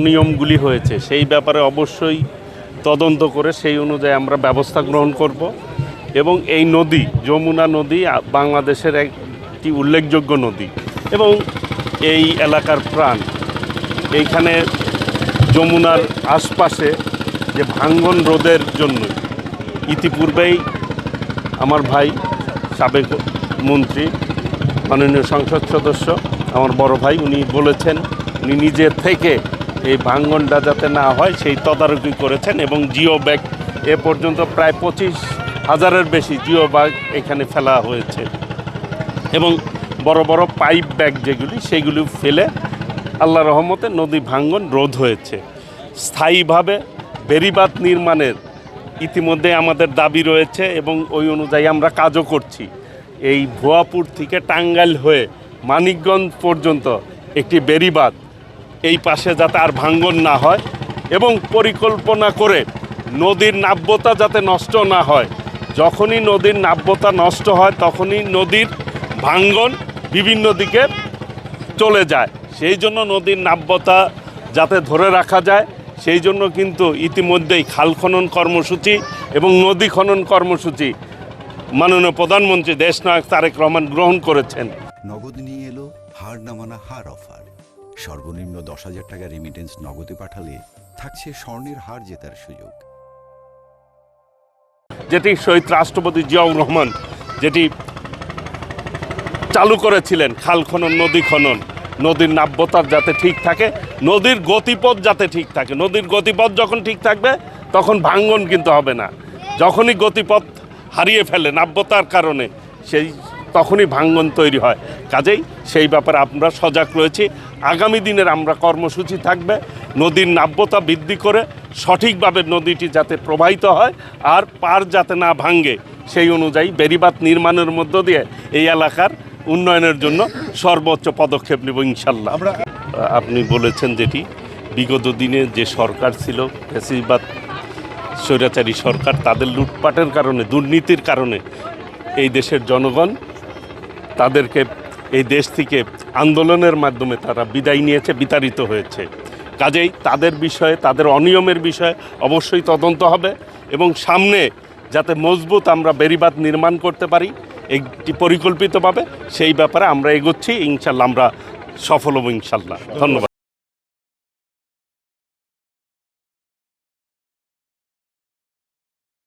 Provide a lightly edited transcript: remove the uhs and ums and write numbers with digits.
অনিয়মগুলি হয়েছে সেই ব্যাপারে অবশ্যই তদন্ত করে সেই অনুযায়ী আমরা ব্যবস্থা গ্রহণ করব এবং এই নদী যমুনা নদী বাংলাদেশের একটি উল্লেখযোগ্য নদী এবং এই এলাকার প্রাণ। এইখানে যমুনার আশপাশে যে ভাঙ্গন রোধের জন্য ইতিপূর্বেই আমার ভাই সাবেক মন্ত্রী মাননীয় সংসদ সদস্য আমার বড় ভাই উনি বলেছেন, উনি নিজে থেকে এই ভাঙ্গনটা যাতে না হয় সেই তদারকি করেছেন এবং জিও ব্যাগ এ পর্যন্ত প্রায় 25,000-এর বেশি জিও ব্যাগ এখানে ফেলা হয়েছে এবং বড় বড় পাইপ ব্যাগ যেগুলি সেগুলি ফেলে আল্লাহ রহমতে নদী ভাঙ্গন রোধ হয়েছে। স্থায়ীভাবে বেড়িবাঁধ নির্মাণের ইতিমধ্যে আমাদের দাবি রয়েছে এবং ওই অনুযায়ী আমরা কাজও করছি। এই ভুয়াপুর থেকে টাঙ্গাইল হয়ে মানিকগঞ্জ পর্যন্ত একটি বেড়িবাঁধ এই পাশে যাতে আর ভাঙ্গন না হয় এবং পরিকল্পনা করে নদীর নাব্যতা যাতে নষ্ট না হয়। যখনই নদীর নাব্যতা নষ্ট হয় তখনই নদীর ভাঙ্গন বিভিন্ন দিকে চলে যায়। সেই জন্য নদীর নাব্যতা যাতে ধরে রাখা যায় সেই জন্য কিন্তু ইতিমধ্যেই খাল খনন কর্মসূচি এবং নদী খনন কর্মসূচি মাননীয় প্রধানমন্ত্রী দেশনায়ক তারেক রহমান গ্রহণ করেছেন। নগদ নিয়ে এলো হার না মানা হার অফার। সর্বনিম্ন 10,000 টাকা রেমিটেন্স নগদে পাঠালে থাকছে স্বর্ণের হার জেতার সুযোগ। যেটি শহীদ রাষ্ট্রপতি জিয়াউর রহমান যেটি চালু করেছিলেন, খাল খনন নদী খনন, নদীর নাব্যতা যাতে ঠিক থাকে, নদীর গতিপথ যাতে ঠিক থাকে। নদীর গতিপথ যখন ঠিক থাকবে তখন ভাঙ্গন কিন্তু হবে না। যখনই গতিপথ হারিয়ে ফেলে নাব্যতার কারণে তখনই ভাঙ্গন তৈরি হয়। কাজেই সেই ব্যাপারে আমরা সজাগ রয়েছি। আগামী দিনের আমরা কর্মসূচি থাকবে নদীর নাব্যতা বৃদ্ধি করে সঠিকভাবে নদীটি যাতে প্রবাহিত হয় আর পার যাতে না ভাঙ্গে সেই অনুযায়ী বেড়িবাঁধ নির্মাণের মধ্য দিয়ে এই এলাকার উন্নয়নের জন্য সর্বোচ্চ পদক্ষেপ নেব ইনশাল্লাহ। আপনি বলেছেন যেটি বিগত দিনে যে সরকার ছিল ফ্যাসিবাদ স্বৈরাচারী সরকার, তাদের লুটপাটের কারণে দুর্নীতির কারণে এই দেশের জনগণ তাদেরকে এই দেশ থেকে আন্দোলনের মাধ্যমে তারা বিদায় নিয়েছে, বিতাড়িত হয়েছে। কাজেই তাদের বিষয়ে, তাদের অনিয়মের বিষয়ে অবশ্যই তদন্ত হবে এবং সামনে যাতে মজবুত আমরা বেড়িবাঁধ নির্মাণ করতে পারি একটি পরিকল্পিতভাবে সেই ব্যাপারে আমরা এগোচ্ছি। ইনশাল্লাহ আমরা সফল হব ইনশাল্লাহ। ধন্যবাদ।